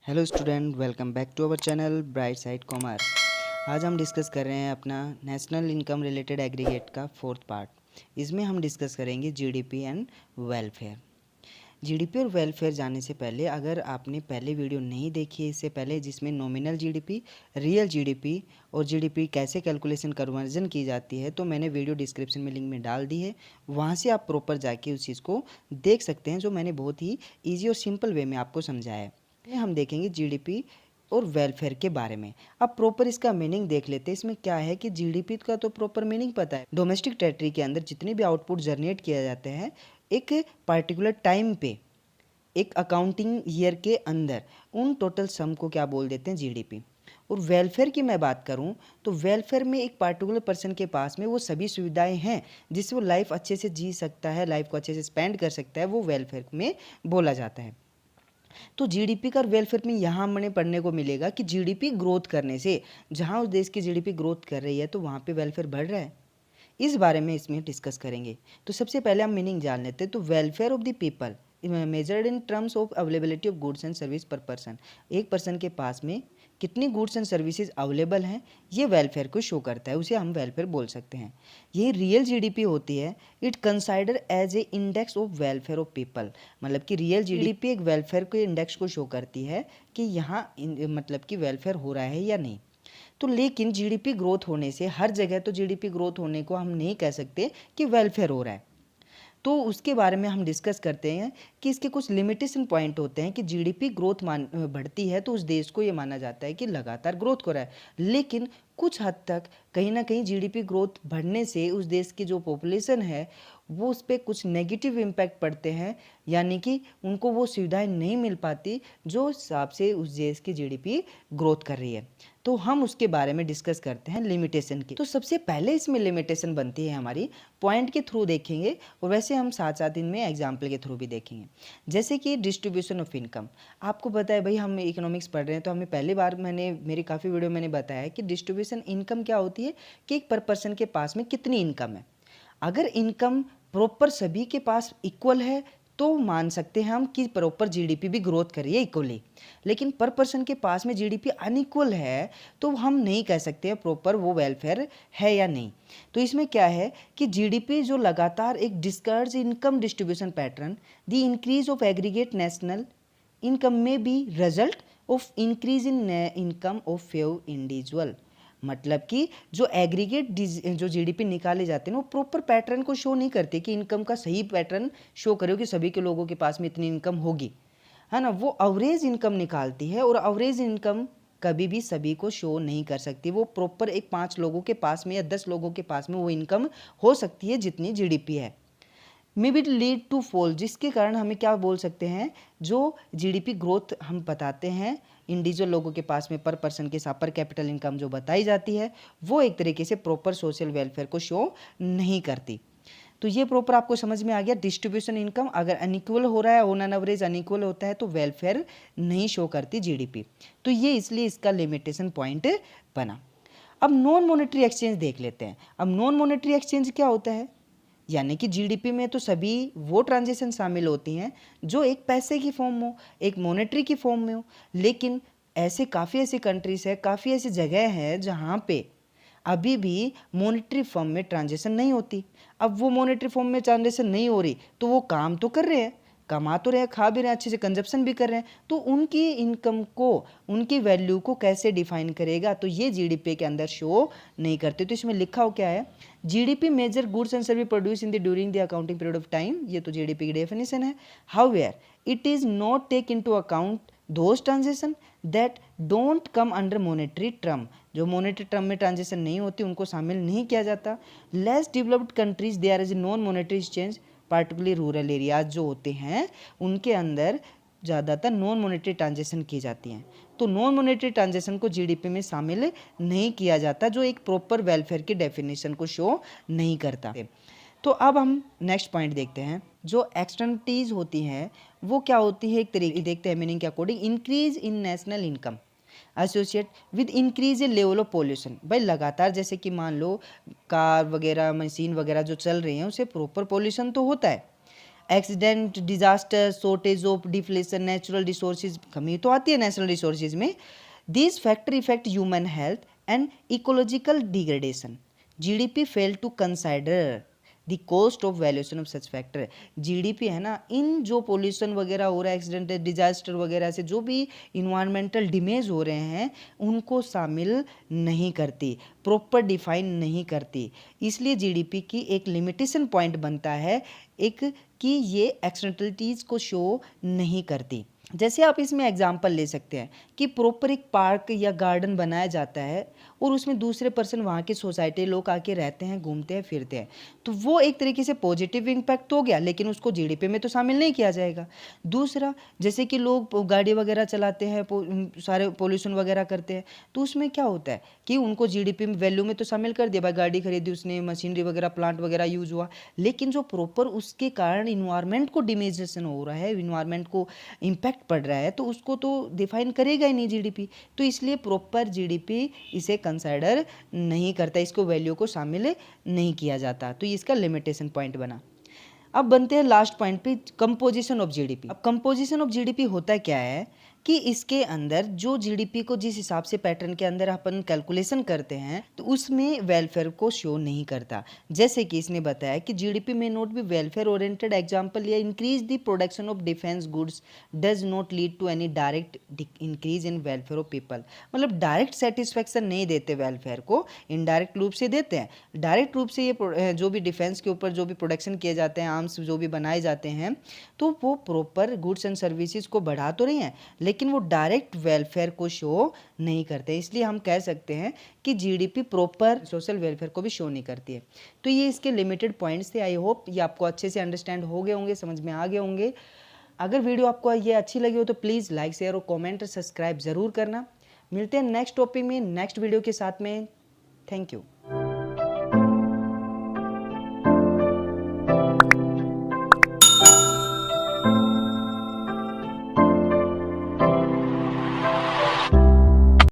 Hello student, welcome back to our channel bright side commerce. आज हम discuss कर रहे हैं अपना नेशनल इनकम रिलेटेड एग्रीगेट का फोर्थ पार्ट। इसमें हम डिस्कस करेंगे जीडीपी एंड वेलफेयर। जीडीपी और वेलफेयर जाने से पहले अगर आपने पहले वीडियो नहीं देखी है इससे पहले, जिसमें नॉमिनल जीडीपी, रियल जीडीपी और जीडीपी कैसे कैलकुलेशन कन्वर्जन की जाती है, तो मैंने वीडियो डिस्क्रिप्शन में लिंक में डाल दी है। वहाँ से आप प्रॉपर जाके उस चीज़ को देख सकते हैं, जो मैंने बहुत ही ईजी और सिंपल वे में आपको समझाया है। हम देखेंगे जीडीपी और वेलफेयर के बारे में। अब प्रॉपर इसका मीनिंग देख लेते हैं। इसमें क्या है कि जीडीपी का तो प्रॉपर मीनिंग पता है, डोमेस्टिक टेरिटरी के अंदर जितने भी आउटपुट जनरेट किया जाते हैं एक पर्टिकुलर टाइम पे, एक अकाउंटिंग ईयर के अंदर, उन टोटल सम को क्या बोल देते हैं, जीडीपी। और वेलफेयर की मैं बात करूं तो वेलफेयर में एक पर्टिकुलर पर्सन के पास में वो सभी सुविधाएं हैं जिससे वो लाइफ अच्छे से जी सकता है, लाइफ को अच्छे से स्पेंड कर सकता है, वो वेलफेयर में बोला जाता है। तो जीडीपी का वेलफेयर में यहाँ हमें पढ़ने को मिलेगा कि जीडीपी ग्रोथ करने से, जहाँ उस देश की जीडीपी ग्रोथ कर रही है तो वहाँ पे वेलफेयर बढ़ रहा है। इस बारे में इसमें डिस्कस करेंगे। तो सबसे पहले हम मीनिंग जान लेते हैं। तो welfare of the people measured in terms of availability of goods and service पर पर्सन। एक पर्सन के पास में कितनी गुड्स एंड सर्विसेज अवेलेबल हैं, ये वेलफेयर को शो करता है, उसे हम वेलफेयर बोल सकते हैं। ये रियल जीडीपी होती है। It consider as a index of welfare of people. मतलब कि रियल जीडीपी एक वेलफेयर के इंडेक्स को शो करती है कि यहाँ मतलब कि वेलफेयर हो रहा है या नहीं। तो लेकिन जीडीपी ग्रोथ होने से, हर जगह तो जीडीपी ग्रोथ होने को हम नहीं कह सकते कि वेलफेयर हो रहा है। तो उसके बारे में हम डिस्कस करते हैं कि इसके कुछ लिमिटेशन पॉइंट होते हैं कि जीडीपी ग्रोथ बढ़ती है तो उस देश को ये माना जाता है कि लगातार ग्रोथ हो रहा है। लेकिन कुछ हद तक कहीं ना कहीं जीडीपी ग्रोथ बढ़ने से उस देश की जो पॉपुलेशन है वो उस पर कुछ नेगेटिव इम्पैक्ट पड़ते हैं, यानी कि उनको वो सुविधाएं नहीं मिल पाती जो हिसाब से उस देश की जीडीपी ग्रोथ कर रही है। तो हम उसके बारे में डिस्कस करते हैं लिमिटेशन की। तो सबसे पहले इसमें लिमिटेशन बनती है हमारी, पॉइंट के थ्रू देखेंगे और वैसे हम साथ साथ इनमें एग्जाम्पल के थ्रू भी देखेंगे। जैसे कि डिस्ट्रीब्यूशन ऑफ इनकम। आपको पता है भाई, हम इकोनॉमिक्स पढ़ रहे हैं तो हमें पहली बार मेरी काफ़ी वीडियो मैंने बताया है कि डिस्ट्रीब्यूशन इनकम क्या होती है, कि एक पर पर्सन के पास में कितनी इनकम है। अगर इनकम प्रॉपर सभी के पास इक्वल है तो मान सकते हैं हम कि प्रॉपर जीडीपी भी ग्रोथ कर रही है इक्वली। लेकिन पर पर्सन के पास में जीडीपी अनइक्वल है तो हम नहीं कह सकते हैं प्रॉपर वो वेलफेयर है या नहीं। तो इसमें क्या है कि जीडीपी जो लगातार एक discourage income distribution pattern, the increase of aggregate national income में be result of increase in income of few individual. मतलब कि जो एग्रीगेट जो जीडीपी निकाले जाते हैं वो प्रॉपर पैटर्न को शो नहीं करते कि इनकम का सही पैटर्न शो करे कि सभी के लोगों के पास में इतनी इनकम होगी, है ना। वो एवरेज इनकम निकालती है और एवरेज इनकम कभी भी सभी को शो नहीं कर सकती। वो प्रॉपर एक 5 लोगों के पास में या 10 लोगों के पास में वो इनकम हो सकती है जितनी जीडीपी है। May be lead to fall, जिसके कारण हमें क्या बोल सकते हैं, जो जीडीपी ग्रोथ हम बताते हैं इंडिविजुअल लोगों के पास में पर पर्सन के साथ पर कैपिटल इनकम जो बताई जाती है वो एक तरीके से प्रॉपर सोशल वेलफेयर को शो नहीं करती। तो ये प्रॉपर आपको समझ में आ गया। डिस्ट्रीब्यूशन इनकम अगर अनइक्वल हो रहा है, ऑन एन एवरेज अनइक्वल होता है तो वेलफेयर नहीं शो करती जीडीपी। तो ये इसलिए इसका लिमिटेशन पॉइंट बना। अब नॉन मॉनेटरी एक्सचेंज देख लेते हैं। अब नॉन मॉनेटरी एक्सचेंज क्या होता है, यानी कि जीडीपी में तो सभी वो ट्रांजेक्शन शामिल होती हैं जो एक पैसे की फॉर्म में हो, एक मॉनेटरी की फॉर्म में हो। लेकिन ऐसे काफ़ी ऐसी कंट्रीज है, काफ़ी ऐसी जगह है जहाँ पे अभी भी मॉनेटरी फॉर्म में ट्रांजेक्शन नहीं होती। अब वो मॉनेटरी फॉर्म में ट्रांजेक्शन नहीं हो रही तो वो काम तो कर रहे हैं, कमा तो रहे हैं, खा भी रहे हैं, अच्छे से कंजप्शन भी कर रहे हैं, तो उनकी इनकम को, उनकी वैल्यू को कैसे डिफाइन करेगा, तो ये जीडीपी के अंदर शो नहीं करते। तो इसमें लिखा हो क्या है, GDP measure goods and service produce in the during the accounting period of time. ये तो जीडीपी की डेफिनेशन है। However it is not take into account those transaction that don't come under monetary term. जो monetary term में transaction नहीं होती उनको शामिल नहीं किया जाता। Less developed countries there is non monetary exchange, particularly rural areas जो होते हैं उनके अंदर ज़्यादातर नॉन मॉनेटरी ट्रांजेक्शन की जाती हैं। तो नॉन मॉनेटरी ट्रांजेक्शन को जीडीपी में शामिल नहीं किया जाता, जो एक प्रॉपर वेलफेयर की डेफिनेशन को शो नहीं करता। तो अब हम नेक्स्ट पॉइंट देखते हैं। जो एक्सटर्नलिटीज होती हैं वो क्या होती है, एक तरीके देखते हैं मीनिंग के according. Increase in national income associate with increase in level of pollution. भाई लगातार जैसे कि मान लो कार वगैरह, मशीन वगैरह जो चल रही हैं उससे प्रॉपर पॉल्यूशन तो होता है। Accident, disaster, shortage of, deflation, natural resources, कमी तो आती है नेचुरल रिसोर्सेज में। This factor effect human health and ecological degradation. GDP fail to consider the cost of valuation of such factor. GDP है ना, इन जो पोल्यूशन वगैरह हो रहा है, एक्सीडेंट, डिजास्टर वगैरह से जो भी इन्वायरमेंटल डैमेज हो रहे हैं उनको शामिल नहीं करती, प्रॉपर डिफाइन नहीं करती। इसलिए जीडीपी की एक लिमिटेशन पॉइंट बनता है एक कि ये एक्सटर्नलिटीज़ को शो नहीं करती। जैसे आप इसमें एग्जांपल ले सकते हैं कि प्रॉपर एक पार्क या गार्डन बनाया जाता है और उसमें दूसरे पर्सन, वहाँ के सोसाइटी लोग आके रहते हैं, घूमते हैं, फिरते हैं, तो वो एक तरीके से पॉजिटिव इम्पैक्ट हो गया, लेकिन उसको जीडीपी में तो शामिल नहीं किया जाएगा। दूसरा, जैसे कि लोग गाड़ी वगैरह चलाते हैं, सारे पोल्यूशन वगैरह करते हैं, तो उसमें क्या होता है कि उनको जीडीपी में वैल्यू में तो शामिल कर दिया, भाई गाड़ी खरीदी उसने, मशीनरी वगैरह, प्लांट वगैरह यूज हुआ, लेकिन जो प्रॉपर उसके कारण इन्वायरमेंट को डिमेजेशन हो रहा है, इन्वायरमेंट को इम्पैक्ट पड़ रहा है, तो उसको तो डिफाइन करेगा ही नहीं जीडीपी। तो इसलिए प्रॉपर जीडीपी इसे कंसाइडर नहीं करता, इसको वैल्यू को शामिल नहीं किया जाता, तो इसका लिमिटेशन पॉइंट बना। अब बनते हैं लास्ट पॉइंट पे, कंपोजिशन ऑफ जीडीपी। अब कंपोजिशन ऑफ जीडीपी होता क्या है कि इसके अंदर जो जीडीपी को जिस हिसाब से पैटर्न के अंदर अपन कैलकुलेशन करते हैं तो उसमें वेलफेयर को शो नहीं करता। जैसे कि इसने बताया कि जीडीपी में not be welfare oriented, example या increase the production of defence goods does not lead to any direct increase in welfare of people. मतलब डायरेक्ट सेटिस्फेक्शन नहीं देते वेलफेयर को, इनडायरेक्ट रूप से देते हैं। डायरेक्ट रूप से ये जो भी डिफेंस के ऊपर जो भी प्रोडक्शन किए जाते हैं, आर्म्स जो भी बनाए जाते हैं, तो वो प्रॉपर गुड्स एंड सर्विसेज को बढ़ा तो रही हैं, लेकिन वो डायरेक्ट वेलफेयर को शो नहीं करते। इसलिए हम कह सकते हैं कि जीडीपी प्रॉपर सोशल वेलफेयर को भी शो नहीं करती है। तो ये इसके लिमिटेड पॉइंट्स थे। आई होप ये आपको अच्छे से अंडरस्टैंड हो गए होंगे, समझ में आ गए होंगे। अगर वीडियो आपको ये अच्छी लगी हो तो प्लीज़ लाइक, शेयर और कमेंट और सब्सक्राइब ज़रूर करना। मिलते हैं नेक्स्ट टॉपिक में, नेक्स्ट वीडियो के साथ में। Thank you.